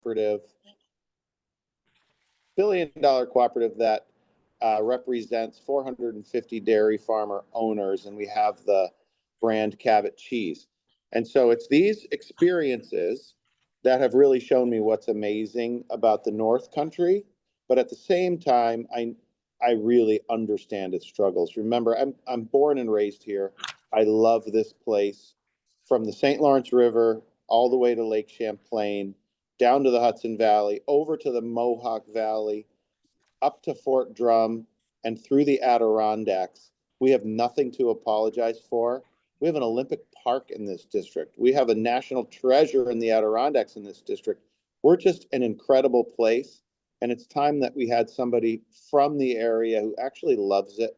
cooperative, billion-dollar cooperative that represents 450 dairy farmer owners, and we have the brand Cabot cheese. And so it's these experiences that have really shown me what's amazing about the North Country, but at the same time, I really understand its struggles. Remember, I'm born and raised here. I love this place. From the St. Lawrence River all the way to Lake Champlain, down to the Hudson Valley, over to the Mohawk Valley, up to Fort Drum, and through the Adirondacks. We have nothing to apologize for. We have an Olympic Park in this district. We have a national treasure in the Adirondacks in this district. We're just an incredible place. And it's time that we had somebody from the area who actually loves it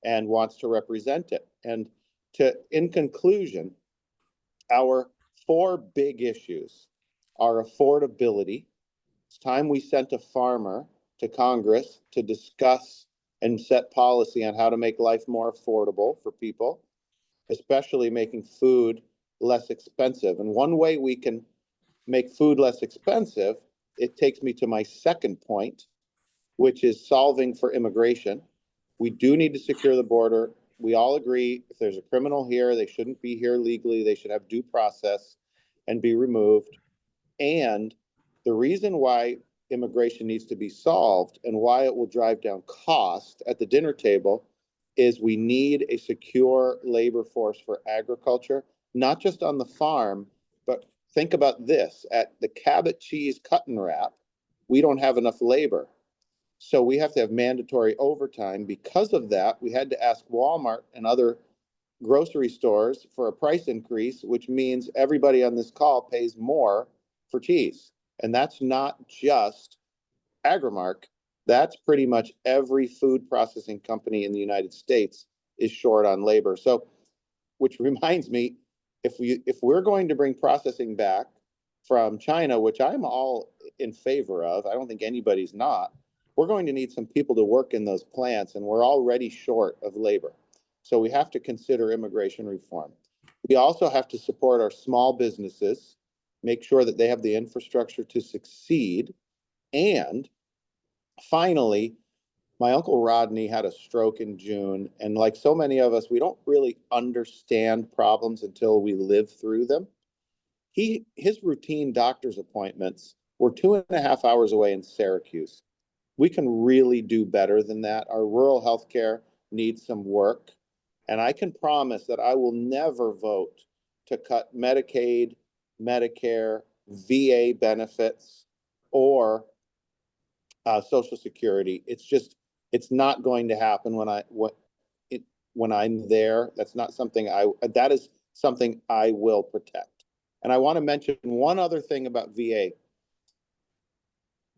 and wants to represent it. And in conclusion, our 4 big issues are affordability. It's time we sent a farmer to Congress to discuss and set policy on how to make life more affordable for people, especially making food less expensive. And one way we can make food less expensive, it takes me to my second point, which is solving for immigration. We do need to secure the border. We all agree if there's a criminal here, they shouldn't be here legally. They should have due process and be removed. And the reason why immigration needs to be solved and why it will drive down cost at the dinner table is we need a secure labor force for agriculture, not just on the farm, but think about this. At the Cabot cheese cut and wrap, we don't have enough labor. So we have to have mandatory overtime. Because of that, we had to ask Walmart and other grocery stores for a price increase, which means everybody on this call pays more for cheese. And that's not just Agrimark. That's pretty much every food processing company in the United States is short on labor. So, which reminds me, if we're going to bring processing back from China, which I'm all in favor of, I don't think anybody's not, we're going to need some people to work in those plants, and we're already short of labor. So we have to consider immigration reform. We also have to support our small businesses, make sure that they have the infrastructure to succeed. And finally, my Uncle Rodney had a stroke in June, and like so many of us, we don't really understand problems until we live through them. His routine doctor's appointments were 2.5 hours away in Syracuse. We can really do better than that. Our rural healthcare needs some work, and I can promise that I will never vote to cut Medicaid, Medicare, VA benefits, or Social Security. It's not going to happen when I'm there. That's not something that is something I will protect. And I want to mention one other thing about VA.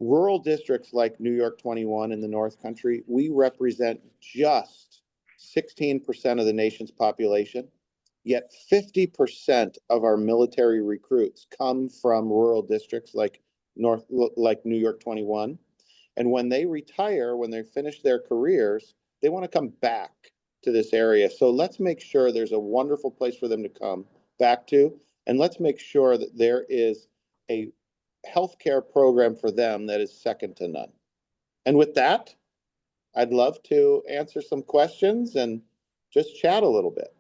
Rural districts like New York 21 in the North Country, we represent just 16% of the nation's population, yet 50% of our military recruits come from rural districts like New York 21. And when they retire, when they finish their careers, they want to come back to this area. So let's make sure there's a wonderful place for them to come back to, and let's make sure that there is a healthcare program for them that is second to none. And with that, I'd love to answer some questions and just chat a little bit.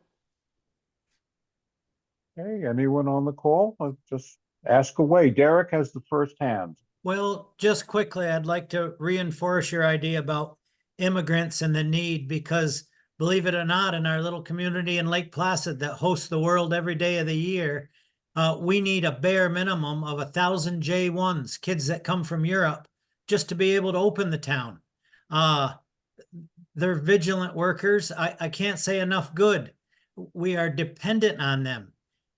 Hey, anyone on the call? Just ask away. Derek has the first hand. Well, just quickly, I'd like to reinforce your idea about immigrants and the need, because believe it or not, in our little community in Lake Placid that hosts the world every day of the year, we need a bare minimum of 1,000 J1s, kids that come from Europe, just to be able to open the town. They're vigilant workers. I can't say enough good. We are dependent on them.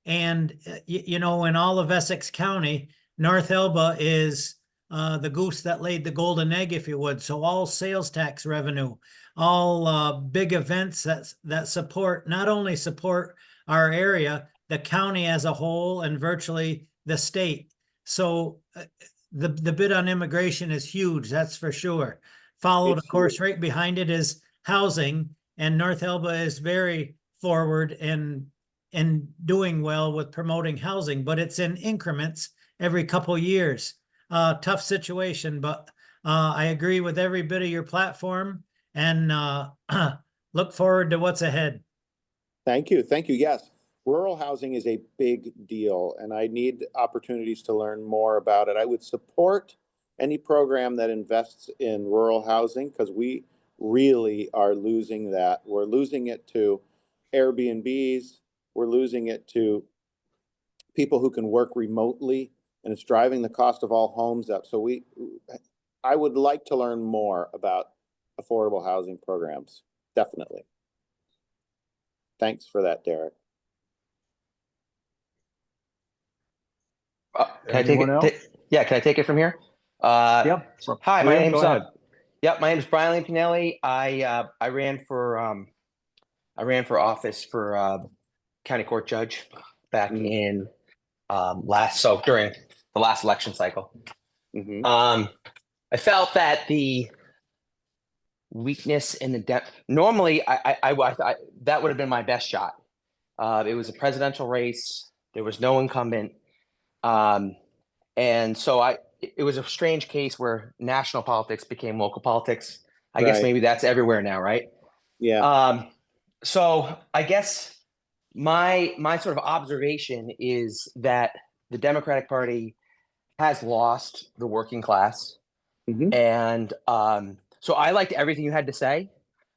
And, you know, in all of Essex County, North Elba is the goose that laid the golden egg, if you would. So all sales tax revenue, all big events that support, not only support our area, the county as a whole, and virtually the state. So the bid on immigration is huge, that's for sure. Followed, of course, right behind it is housing, and North Elba is very forward and doing well with promoting housing, but it's in increments every couple years. tough situation, but I agree with every bit of your platform and look forward to what's ahead. Thank you. Thank you. Yes, rural housing is a big deal, and I need opportunities to learn more about it. I would support any program that invests in rural housing because we really are losing that. We're losing it to Airbnbs. We're losing it to people who can work remotely, and it's driving the cost of all homes up. So I would like to learn more about affordable housing programs. Definitely. Thanks for that, Derek. Can I take Anyone else? yeah, can I take it from here? Yep. Hi, my Liam, name's go ahead. my name is Brian Pinelli. I ran for office for county court judge back in during the last election cycle. Mm-hmm. I felt that the weakness in the depth. Normally, I that would have been my best shot. It was a presidential race. There was no incumbent, and so it was a strange case where national politics became local politics. I guess Right. maybe that's everywhere now, right? Yeah. So I guess my sort of observation is that the Democratic Party has lost the working class. Mm-hmm. And so I liked everything you had to say.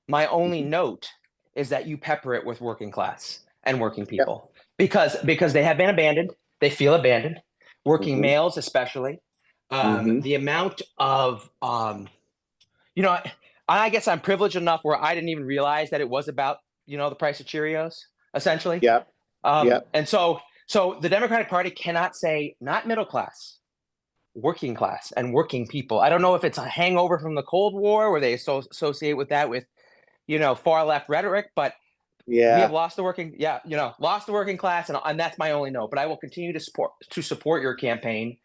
My only Mm-hmm. note is that you pepper it with working class and working people because they have been abandoned. They feel abandoned. Working Mm-hmm. males, especially. Mm-hmm. The amount of I guess I'm privileged enough where I didn't even realize that it was about the price of Cheerios, essentially. Yep. Yep. And so the Democratic Party cannot say not middle class, working class and working people. I don't know if it's a hangover from the Cold War where they associate with that with far left rhetoric, but we have lost the working class, and that's my only note. But I will continue to support your campaign,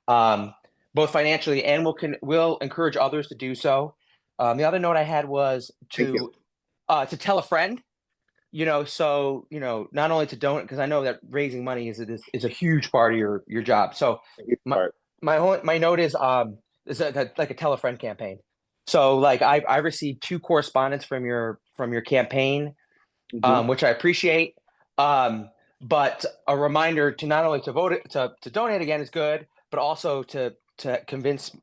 both financially and we'll encourage others to do so. The other note I had was to tell a friend. So not only to donate, because I know that raising money is a huge part of your job. So my note is like a tell a friend campaign. So like I received 2 correspondence from your campaign, which I appreciate. But a reminder to not only to vote to donate again is good, but also to convince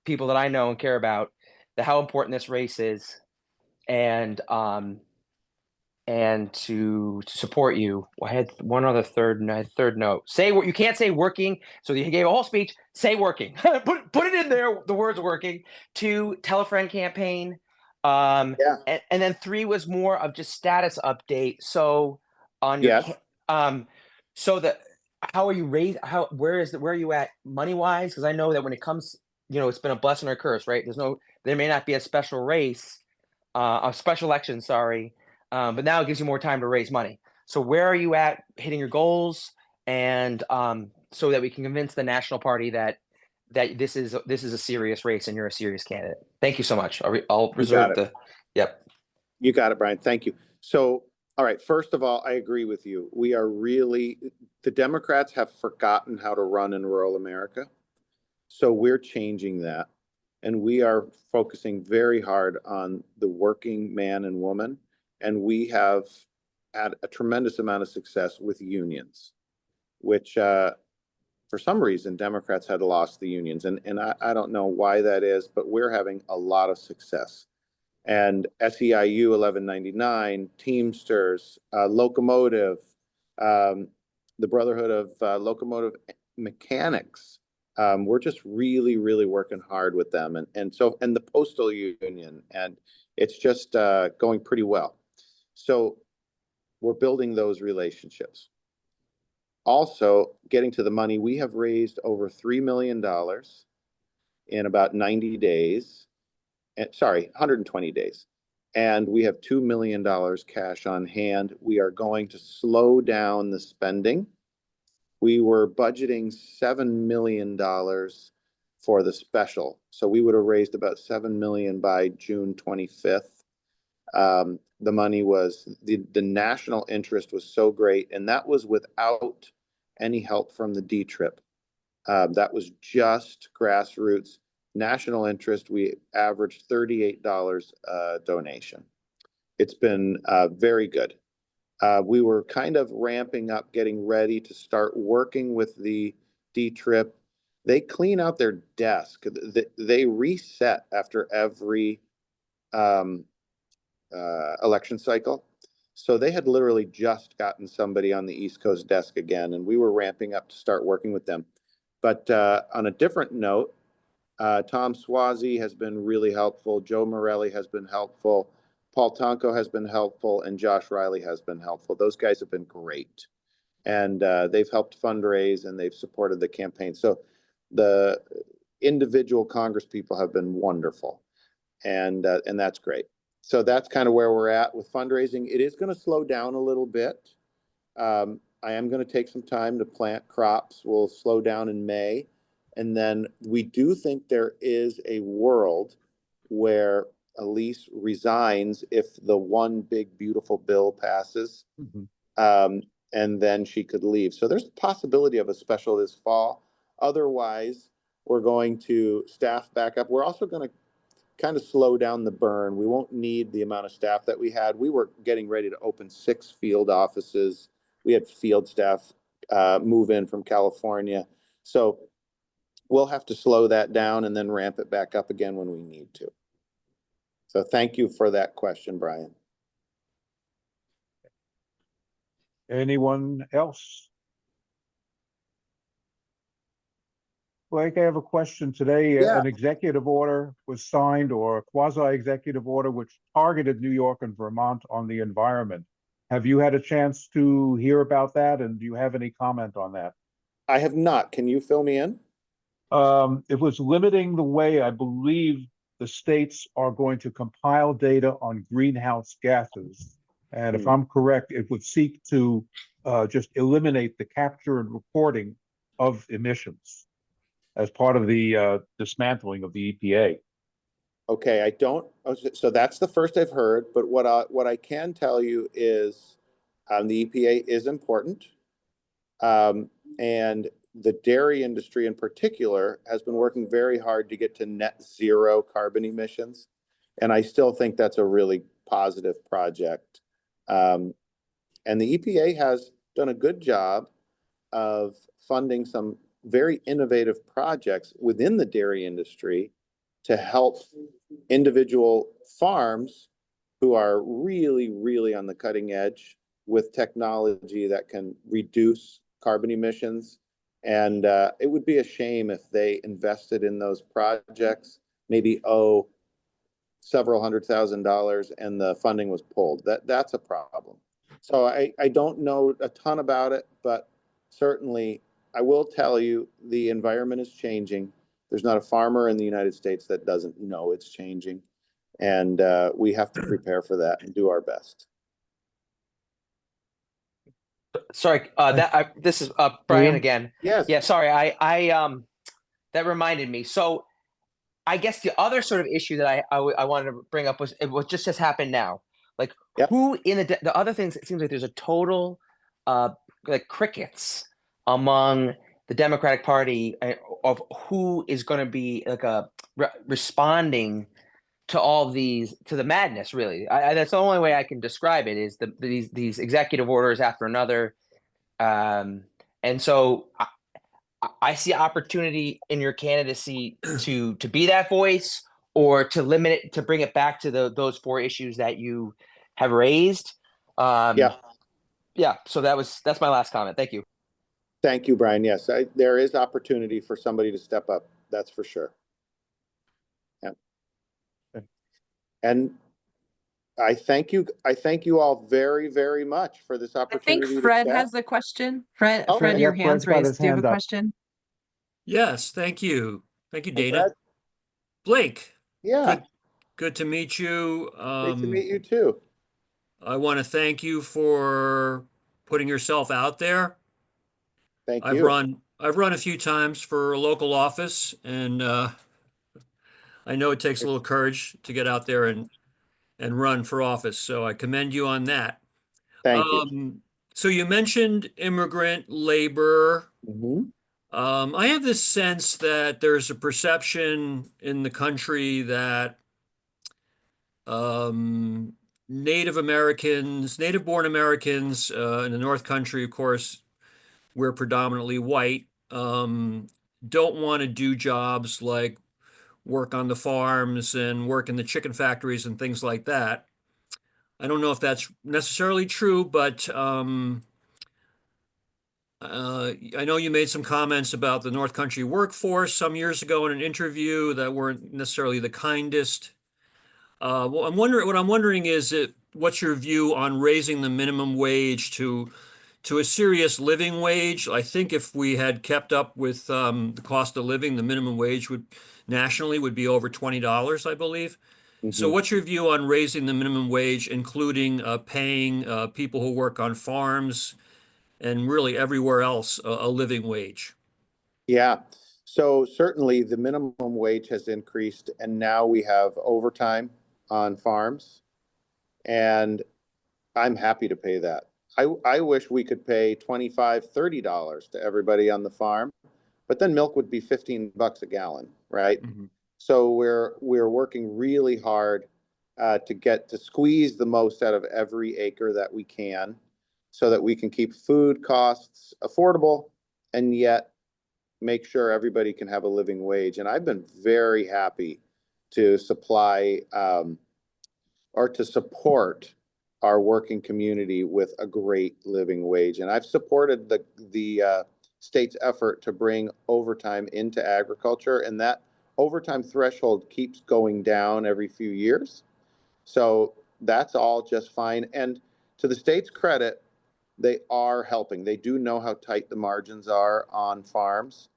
people that I know and care about how important this race is, and to support you. I had one other third note. Say what you can't say working. So you gave a whole speech. Say working. put it in there. The words working. 2, tell a friend campaign. And then 3 was more of just status update. So on your so that how are you raised? Where are you at money wise? Because I know that when it comes, it's been a blessing or a curse, right? There may not be a special race, a special election. Sorry. But now it gives you more time to raise money. So where are you at hitting your goals, and so that we can convince the national party that this is a serious race and you're a serious candidate. Thank you so much. I'll reserve the. Yep. You got it, Brian. Thank you. So, all right. First of all, I agree with you. The Democrats have forgotten how to run in rural America. So we're changing that. And we are focusing very hard on the working man and woman. And we have had a tremendous amount of success with unions, which for some reason, Democrats had lost the unions. And I don't know why that is, but we're having a lot of success. And SEIU 1199, Teamsters, Locomotive, the Brotherhood of Locomotive Mechanics. We're just really, really working hard with them, and the Postal Union, and it's just going pretty well. So we're building those relationships. Also, getting to the money, we have raised over $3 million in about 90 days. 120 days. And we have $2 million cash on hand. We are going to slow down the spending. We were budgeting $7 million for the special. So we would have raised about $7 million by June 25th. The money was, the national interest was so great, and that was without any help from the D-Trip. That was just grassroots. National interest, we averaged $38 donation. It's been very good. We were kind of ramping up, getting ready to start working with the D-Trip. They clean out their desk. They reset after every election cycle. So they had literally just gotten somebody on the East Coast desk again, and we were ramping up to start working with them. But on a different note, Tom Swazi has been really helpful. Joe Morelli has been helpful. Paul Tonko has been helpful, and Josh Riley has been helpful. Those guys have been great, and they've helped fundraise and they've supported the campaign. So the individual Congress people have been wonderful, and that's great. So that's kind of where we're at with fundraising. It is going to slow down a little bit. I am going to take some time to plant crops. We'll slow down in May. And then we do think there is a world where Elise resigns if the one big beautiful bill passes. And then she could leave. So there's a possibility of a special this fall. Otherwise, we're going to staff back up. We're also going to kind of slow down the burn. We won't need the amount of staff that we had. We were getting ready to open 6 field offices. We had field staff move in from California. So we'll have to slow that down and then ramp it back up again when we need to. So thank you for that question, Brian. Anyone else? Blake, I have a question today. Yeah. An executive order was signed, or a quasi-executive order, which targeted New York and Vermont on the environment. Have you had a chance to hear about that? And do you have any comment on that? I have not. Can you fill me in? It was limiting the way, I believe, the states are going to compile data on greenhouse gases. And if I'm correct, it would seek to just eliminate the capture and reporting of emissions as part of the dismantling of the EPA. Okay, I don't. So that's the first I've heard. But what I can tell you is the EPA is important. And the dairy industry in particular has been working very hard to get to net zero carbon emissions. And I still think that's a really positive project. And the EPA has done a good job of funding some very innovative projects within the dairy industry to help individual farms who are really, really on the cutting edge with technology that can reduce carbon emissions. And it would be a shame if they invested in those projects, maybe several $100,000 and the funding was pulled. That's a problem. So I don't know a ton about it, but certainly I will tell you the environment is changing. There's not a farmer in the United States that doesn't know it's changing. And we have to prepare for that and do our best. Sorry, this is Brian again. Yes. Yeah, sorry. I that reminded me. So I guess the other sort of issue that I wanted to bring up was what just has happened now. Like who in the other things, it seems like there's a total like crickets among the Democratic Party of who is going to be like responding to all of these, to the madness, really. That's the only way I can describe it, is these executive orders after another. And so I see opportunity in your candidacy to be that voice, or to limit it, to bring it back to those 4 issues that you have raised. Yeah. So that's my last comment. Thank you. Thank you, Brian. Yes, there is opportunity for somebody to step up. That's for sure. Yeah. And I thank you. I thank you all very, very much for this I opportunity. think Fred has a question. Fred, your hand's Fred's got raised. his Do you have a hand up. question? Yes, thank you. Thank you, Hey, Dana. Fred. Blake, Yeah, good to meet you. great to meet you too. I want to thank you for putting yourself out there. Thank I've you. run a few times for a local office, and I know it takes a little courage to get out there and run for office. So I commend you on that. Thank you. So you mentioned immigrant labor. Mhm. I have this sense that there's a perception in the country that Native Americans, native-born Americans in the North Country, of course, we're predominantly white, don't want to do jobs like work on the farms and work in the chicken factories and things like that. I don't know if that's necessarily true, but I know you made some comments about the North Country workforce some years ago in an interview that weren't necessarily the kindest. Well, what I'm wondering is what's your view on raising the minimum wage to a serious living wage? I think if we had kept up with the cost of living, the minimum wage would nationally would be over $20, I believe. So what's your view on raising the minimum wage, including paying people who work on farms and really everywhere else a living wage? Yeah. So certainly the minimum wage has increased, and now we have overtime on farms, and I'm happy to pay that. I wish we could pay $25, $30 to everybody on the farm, but then milk would be $15 a gallon, right? So we're working really hard to squeeze the most out of every acre that we can, so that we can keep food costs affordable and yet make sure everybody can have a living wage. And I've been very happy to supply or to support our working community with a great living wage. And I've supported the state's effort to bring overtime into agriculture, and that overtime threshold keeps going down every few years. So that's all just fine. And to the state's credit, they are helping. They do know how tight the margins are on farms.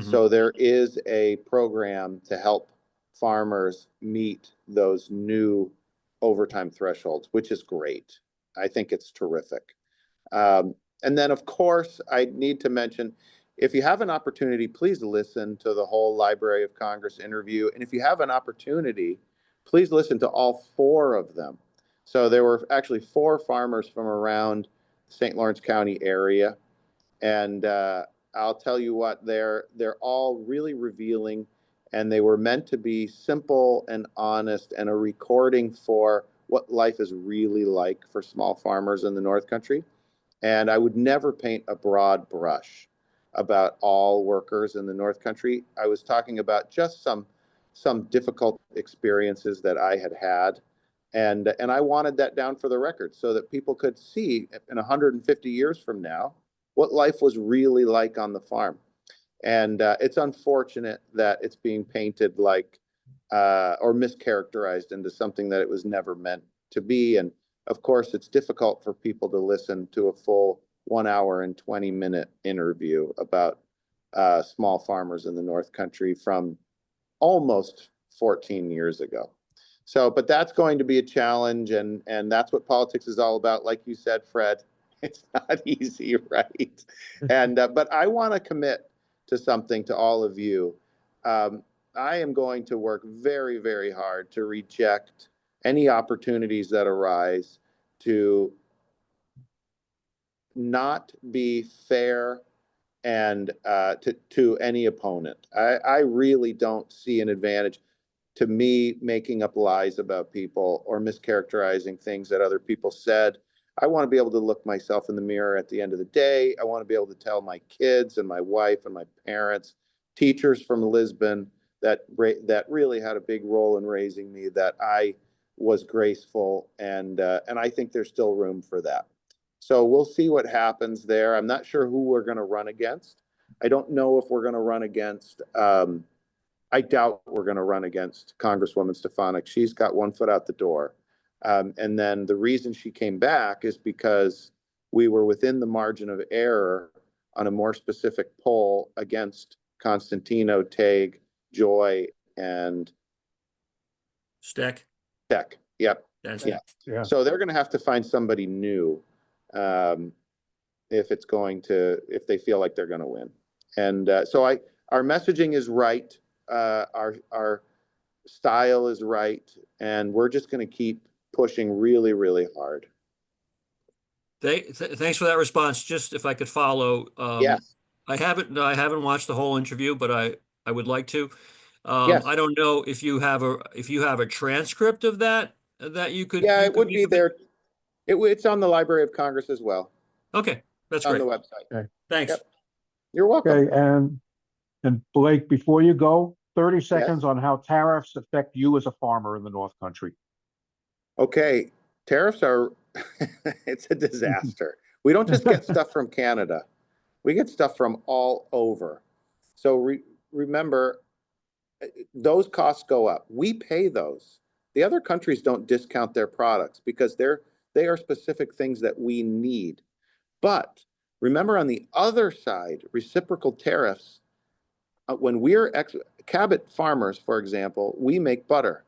So there is a program to help farmers meet those new overtime thresholds, which is great. I think it's terrific. And then, of course, I need to mention, if you have an opportunity, please listen to the whole Library of Congress interview. And if you have an opportunity, please listen to all 4 of them. So there were actually 4 farmers from around the St. Lawrence County area. And I'll tell you what, they're all really revealing, and they were meant to be simple and honest and a recording for what life is really like for small farmers in the North Country. And I would never paint a broad brush about all workers in the North Country. I was talking about just some difficult experiences that I had had. And I wanted that down for the record so that people could see in 150 years from now what life was really like on the farm. And it's unfortunate that it's being painted like or mischaracterized into something that it was never meant to be. And of course, it's difficult for people to listen to a full 1 hour and 20-minute interview about small farmers in the North Country from almost 14 years ago. So, but that's going to be a challenge, and that's what politics is all about. Like you said, Fred, it's not easy, right? And but I want to commit to something to all of you. I am going to work very, very hard to reject any opportunities that arise to not be fair and to any opponent. I really don't see an advantage to me making up lies about people or mischaracterizing things that other people said. I want to be able to look myself in the mirror at the end of the day. I want to be able to tell my kids and my wife and my parents, teachers from Lisbon that really had a big role in raising me, that I was graceful, and I think there's still room for that. So we'll see what happens there. I'm not sure who we're going to run against. I don't know if we're going to run against I doubt we're going to run against Congresswoman Stefanik. She's got one foot out the door. And then the reason she came back is because we were within the margin of error on a more specific poll against Constantino, Tague, Joy, and Steck. Yep. That's Yeah. Yeah. So they're going to have to find somebody new if they feel like they're going to win. And so our messaging is right. Our style is right, and we're just going to keep pushing really, really hard. Thanks for that response. Just if I could follow, Yes. I haven't watched the whole interview, but I would like to. Yes. I don't know if you have a transcript of that you could Yeah, you it could would make be available? there. It's on the Library of Congress as well, Okay, that's on the great. website. Thanks. Yep. You're welcome. Okay, and Blake, before you go, 30 seconds on how tariffs affect you as a farmer in the North Country. Okay, tariffs are, it's a disaster. We don't just get stuff from Canada. We get stuff from all over. So remember, those costs go up. We pay those. The other countries don't discount their products because they are specific things that we need. But remember, on the other side, reciprocal tariffs, when we're Cabot farmers, for example, we make butter.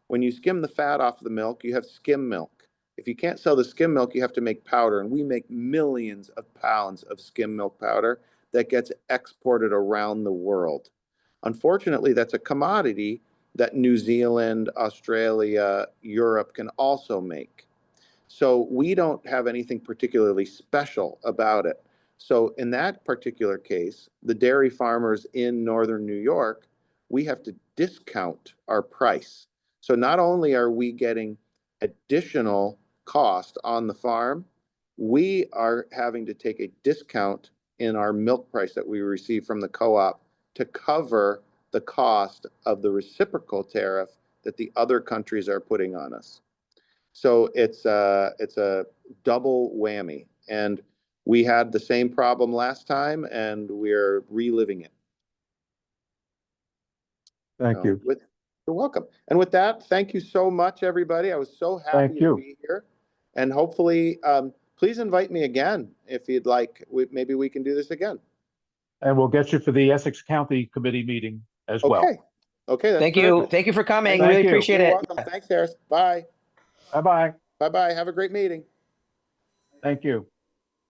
When you skim the fat off the milk, you have skim milk. If you can't sell the skim milk, you have to make powder, and we make millions of pounds of skim milk powder that gets exported around the world. Unfortunately, that's a commodity that New Zealand, Australia, Europe can also make. So we don't have anything particularly special about it. So in that particular case, the dairy farmers in northern New York, we have to discount our price. So not only are we getting additional cost on the farm, we are having to take a discount in our milk price that we receive from the co-op to cover the cost of the reciprocal tariff that the other countries are putting on us. So it's a double whammy, and we had the same problem last time, and we're reliving it. Thank you. You're welcome. And with that, thank you so much, everybody. I was so happy to be here, and hopefully, please invite me again if you'd like. Maybe we can do this again. And we'll get you for the Essex County Committee meeting as well. Okay. That's Thank you. terrific. Thank you for coming. Thank Really you. appreciate You're it. welcome. Thanks, Harris. Bye. Bye-bye. Bye-bye. Have a great meeting. Thank you.